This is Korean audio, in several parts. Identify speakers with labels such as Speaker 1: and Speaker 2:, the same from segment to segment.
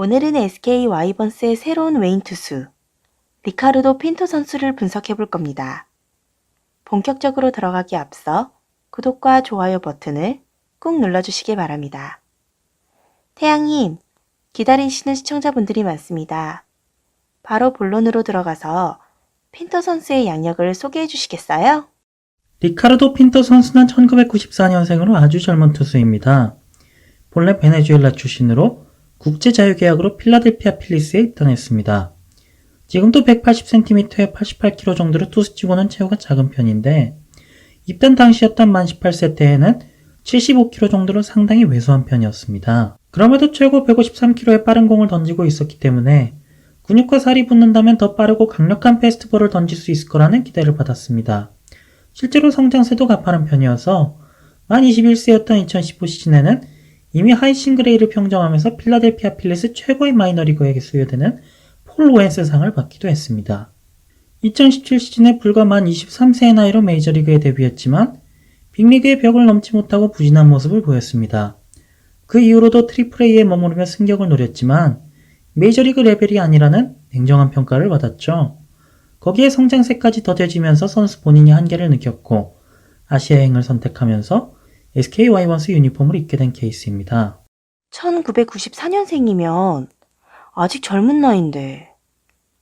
Speaker 1: 오늘은 SK 와이번스의 새로운 외인 투수, 리카르도 핀토 선수를 분석해 볼 겁니다. 본격적으로 들어가기 앞서 구독과 좋아요 버튼을 꾹 눌러주시기 바랍니다. 태양님, 기다리시는 시청자분들이 많습니다. 바로 본론으로 들어가서 핀토 선수의 양력을 소개해 주시겠어요?
Speaker 2: 리카르도 핀토 선수는 1994년생으로 아주 젊은 투수입니다. 본래 베네수엘라 출신으로 국제자유계약으로 필라델피아 필리스에 입단했습니다. 지금도 180cm에 88kg 정도로 투수치고는 체구가 작은 편인데 입단 당시였던 만 18세 때에는 75kg 정도로 상당히 왜소한 편이었습니다. 그럼에도 최고 153kg의 빠른 공을 던지고 있었기 때문에 근육과 살이 붙는다면 더 빠르고 강력한 패스트볼을 던질 수 있을 거라는 기대를 받았습니다. 실제로 성장세도 가파른 편이어서 만 21세였던 2015 시즌에는 이미 하이 싱글A를 평정하면서 필라델피아 필리스 최고의 마이너리그에게 수여되는 폴 오웬스상을 받기도 했습니다. 2017 시즌에 불과 만 23세의 나이로 메이저리그에 데뷔했지만 빅리그의 벽을 넘지 못하고 부진한 모습을 보였습니다. 그 이후로도 트리플A에 머무르며 승격을 노렸지만 메이저리그 레벨이 아니라는 냉정한 평가를 받았죠. 거기에 성장세까지 더뎌지면서 선수 본인이 한계를 느꼈고 아시아행을 선택하면서 SK 와이번스 유니폼을 입게 된 케이스입니다.
Speaker 1: 1994년생이면 아직 젊은 나이인데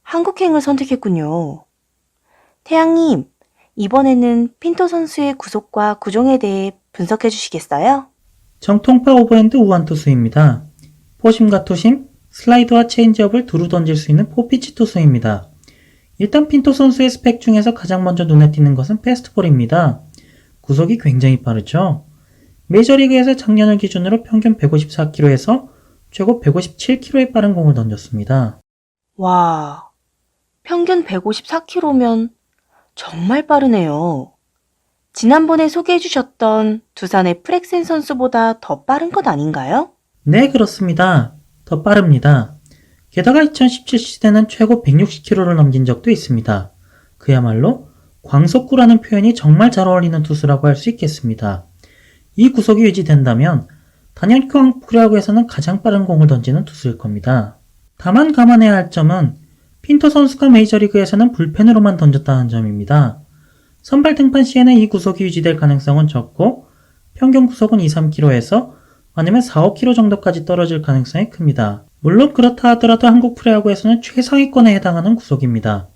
Speaker 1: 한국행을 선택했군요. 태양님, 이번에는 핀토 선수의 구속과 구종에 대해 분석해 주시겠어요?
Speaker 2: 정통파 오버핸드 우완 투수입니다. 포심과 투심, 슬라이드와 체인지업을 두루 던질 수 있는 포피치 투수입니다. 일단 핀토 선수의 스펙 중에서 가장 먼저 눈에 띄는 것은 패스트볼입니다. 구속이 굉장히 빠르죠. 메이저리그에서 작년을 기준으로 평균 154km에서 최고 157km의 빠른 공을 던졌습니다.
Speaker 1: 와, 평균 154km면 정말 빠르네요. 지난번에 소개해 주셨던 두산의 프렉센 선수보다 더 빠른 것 아닌가요?
Speaker 2: 네, 그렇습니다. 더 빠릅니다. 게다가 2017 시즌에는 최고 160km를 넘긴 적도 있습니다. 그야말로 광속구라는 표현이 정말 잘 어울리는 투수라고 할 수 있겠습니다. 이 구속이 유지된다면 단연 프로야구에서는 가장 빠른 공을 던지는 투수일 겁니다. 다만 감안해야 할 점은 핀토 선수가 메이저리그에서는 불펜으로만 던졌다는 점입니다. 선발 등판 시에는 이 구속이 유지될 가능성은 적고 평균 구속은 2, 3km에서 아니면 4, 5km 정도까지 떨어질 가능성이 큽니다. 물론 그렇다 하더라도 한국 프로야구에서는 최상위권에 해당하는 구속입니다.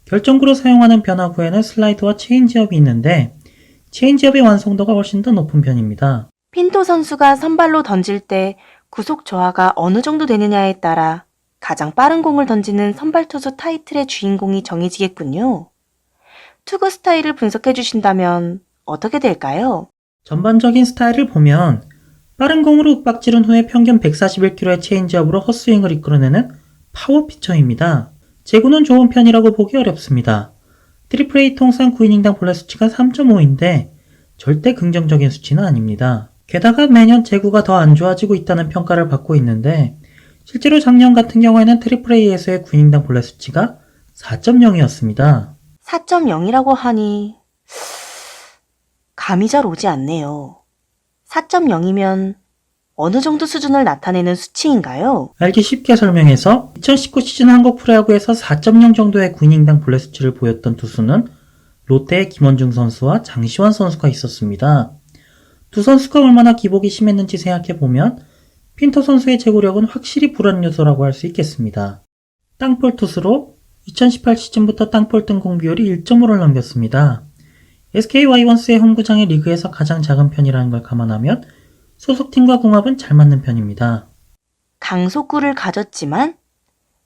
Speaker 2: 결정구로 사용하는 변화구에는 슬라이드와 체인지업이 있는데 체인지업의 완성도가 훨씬 더 높은 편입니다.
Speaker 1: 핀토 선수가 선발로 던질 때 구속 저하가 어느 정도 되느냐에 따라 가장 빠른 공을 던지는 선발 투수 타이틀의 주인공이 정해지겠군요. 투구 스타일을 분석해 주신다면 어떻게 될까요?
Speaker 2: 전반적인 스타일을 보면 빠른 공으로 윽박지른 후에 평균 141km의 체인지업으로 헛스윙을 이끌어내는 파워 피처입니다. 제구는 좋은 편이라고 보기 어렵습니다. 트리플A 통산 9이닝당 볼넷 수치가 3.5인데 절대 긍정적인 수치는 아닙니다. 게다가 매년 제구가 더 안 좋아지고 있다는 평가를 받고 있는데 실제로 작년 같은 경우에는 트리플A에서의 9이닝당 볼넷 수치가 4.0이었습니다.
Speaker 1: 4.0이라고 하니 감이 잘 오지 않네요. 4.0이면 어느 정도 수준을 나타내는 수치인가요?
Speaker 2: 알기 쉽게 설명해서 2019 시즌 한국 프로야구에서 4.0 정도의 9이닝당 볼넷 수치를 보였던 투수는 롯데의 김원중 선수와 장시환 선수가 있었습니다. 두 선수가 얼마나 기복이 심했는지 생각해보면 핀토 선수의 제구력은 확실히 불안 요소라고 할 수 있겠습니다. 땅볼 투수로 2018 시즌부터 땅볼 뜬공 비율이 1.5를 넘겼습니다. SK 와이번스의 홈구장이 리그에서 가장 작은 편이라는 걸 감안하면 소속팀과 궁합은 잘 맞는 편입니다.
Speaker 1: 강속구를 가졌지만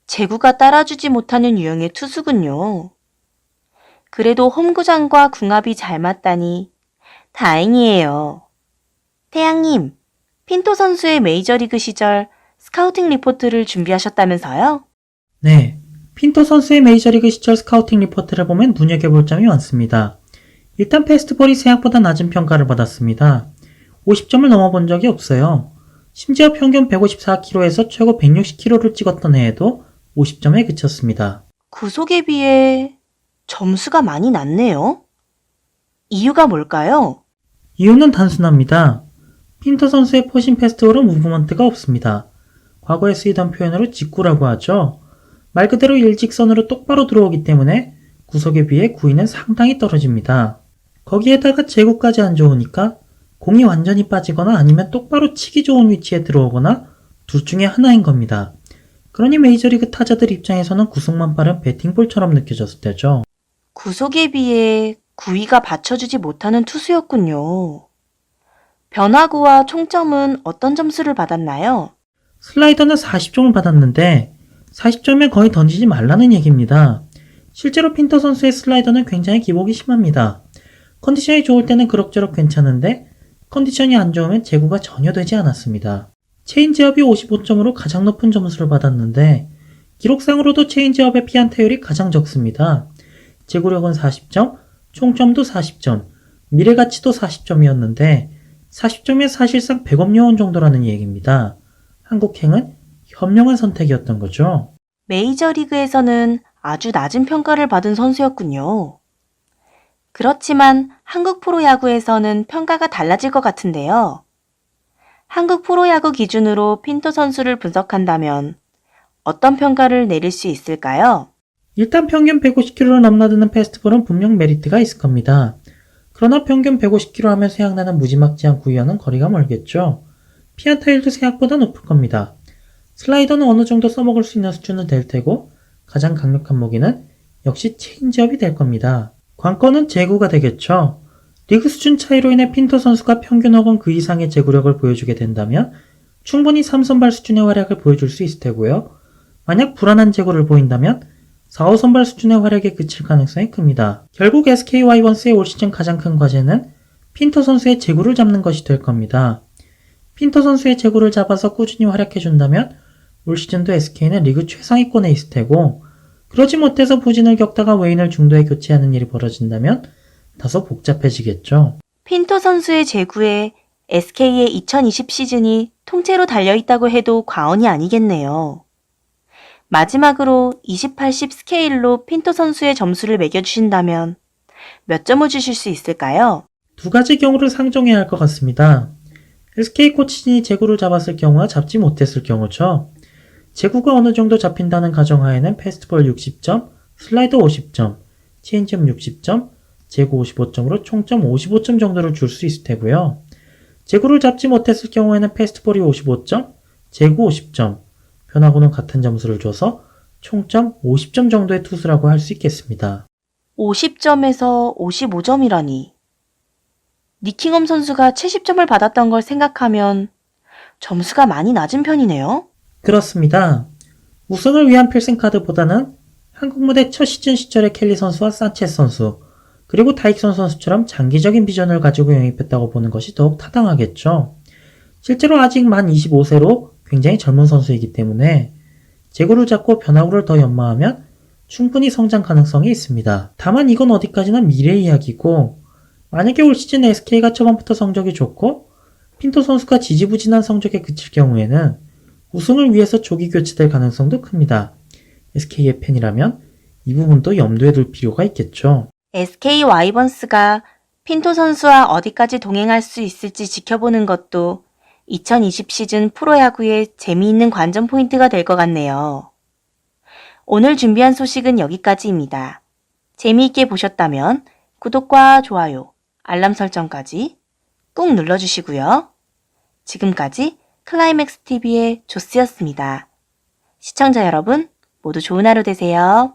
Speaker 1: 제구가 따라주지 못하는 유형의 투수군요. 그래도 홈구장과 궁합이 잘 맞다니 다행이에요. 태양님, 핀토 선수의 메이저리그 시절 스카우팅 리포트를 준비하셨다면서요?
Speaker 2: 네, 핀토 선수의 메이저리그 시절 스카우팅 리포트를 보면 눈여겨볼 점이 많습니다. 일단 패스트볼이 생각보다 낮은 평가를 받았습니다. 50점을 넘어본 적이 없어요. 심지어 평균 154km에서 최고 160km를 찍었던 해에도 50점에 그쳤습니다.
Speaker 1: 구속에 비해 점수가 많이 낮네요. 이유가 뭘까요?
Speaker 2: 이유는 단순합니다. 핀터 선수의 포심 패스트볼은 무브먼트가 없습니다. 과거에 쓰이던 표현으로 직구라고 하죠. 말 그대로 일직선으로 똑바로 들어오기 때문에 구속에 비해 구위는 상당히 떨어집니다. 거기에다가 제구까지 안 좋으니까 공이 완전히 빠지거나 아니면 똑바로 치기 좋은 위치에 들어오거나 둘 중에 하나인 겁니다. 그러니 메이저리그 타자들 입장에서는 구속만 빠른 배팅볼처럼 느껴졌을 때죠.
Speaker 1: 구속에 비해 구위가 받쳐주지 못하는 투수였군요. 변화구와 총점은 어떤 점수를 받았나요?
Speaker 2: 슬라이더는 40점을 받았는데 40점에 거의 던지지 말라는 얘기입니다. 실제로 핀터 선수의 슬라이더는 굉장히 기복이 심합니다. 컨디션이 좋을 때는 그럭저럭 괜찮은데 컨디션이 안 좋으면 제구가 전혀 되지 않았습니다. 체인지업이 55점으로 가장 높은 점수를 받았는데 기록상으로도 체인지업의 피안타율이 가장 적습니다. 제구력은 40점, 총점도 40점, 미래가치도 40점이었는데 40점이 사실상 100억 요원 정도라는 얘기입니다. 한국행은 현명한 선택이었던 거죠.
Speaker 1: 메이저리그에서는 아주 낮은 평가를 받은 선수였군요. 그렇지만 한국 프로야구에서는 평가가 달라질 것 같은데요. 한국 프로야구 기준으로 핀토 선수를 분석한다면 어떤 평가를 내릴 수 있을까요?
Speaker 2: 일단 평균 150km를 넘나드는 패스트볼은 분명 메리트가 있을 겁니다. 그러나 평균 150km 하면 생각나는 무지막지한 구위와는 거리가 멀겠죠. 피안타율도 생각보다 높을 겁니다. 슬라이더는 어느 정도 써먹을 수 있는 수준은 될 테고 가장 강력한 무기는 역시 체인지업이 될 겁니다. 관건은 제구가 되겠죠. 리그 수준 차이로 인해 핀터 선수가 평균 혹은 그 이상의 제구력을 보여주게 된다면 충분히 3선발 수준의 활약을 보여줄 수 있을 테고요. 만약 불안한 제구를 보인다면 4, 5선발 수준의 활약에 그칠 가능성이 큽니다. 결국 SK 와이번스의 올 시즌 가장 큰 과제는 핀터 선수의 제구를 잡는 것이 될 겁니다. 핀터 선수의 제구를 잡아서 꾸준히 활약해준다면 올 시즌도 SK는 리그 최상위권에 있을 테고 그러지 못해서 부진을 겪다가 웨인을 중도에 교체하는 일이 벌어진다면 다소 복잡해지겠죠.
Speaker 1: 핀토 선수의 제구에 SK의 2020 시즌이 통째로 달려있다고 해도 과언이 아니겠네요. 마지막으로 20-80 스케일로 핀토 선수의 점수를 매겨주신다면 몇 점을 주실 수 있을까요?
Speaker 2: 두 가지 경우를 상정해야 할 것 같습니다. SK 코치진이 제구를 잡았을 경우와 잡지 못했을 경우죠. 제구가 어느 정도 잡힌다는 가정하에는 패스트볼 60점, 슬라이더 50점, 체인지업 60점, 제구 55점으로 총점 55점 정도를 줄 수 있을 테고요. 제구를 잡지 못했을 경우에는 패스트볼이 55점, 제구 50점, 변화구는 같은 점수를 줘서 총점 50점 정도의 투수라고 할 수 있겠습니다.
Speaker 1: 50점에서 55점이라니. 니킹엄 선수가 70점을 받았던 걸 생각하면 점수가 많이 낮은 편이네요.
Speaker 2: 그렇습니다. 우승을 위한 필승카드보다는 한국 무대 첫 시즌 시절의 켈리 선수와 산체스 선수, 그리고 다익선 선수처럼 장기적인 비전을 가지고 영입했다고 보는 것이 더욱 타당하겠죠. 실제로 아직 만 25세로 굉장히 젊은 선수이기 때문에 제구를 잡고 변화구를 더 연마하면 충분히 성장 가능성이 있습니다. 다만 이건 어디까지나 미래 이야기고 만약에 올 시즌 SK가 초반부터 성적이 좋고 핀토 선수가 지지부진한 성적에 그칠 경우에는 우승을 위해서 조기 교체될 가능성도 큽니다. SK의 팬이라면 이 부분도 염두에 둘 필요가 있겠죠.
Speaker 1: SK 와이번스가 핀토 선수와 어디까지 동행할 수 있을지 지켜보는 것도 2020 시즌 프로야구의 재미있는 관전 포인트가 될 것 같네요. 오늘 준비한 소식은 여기까지입니다. 재미있게 보셨다면 구독과 좋아요, 알람 설정까지 꾹 눌러주시고요. 지금까지 클라이맥스 TV의 조스였습니다. 시청자 여러분, 모두 좋은 하루 되세요.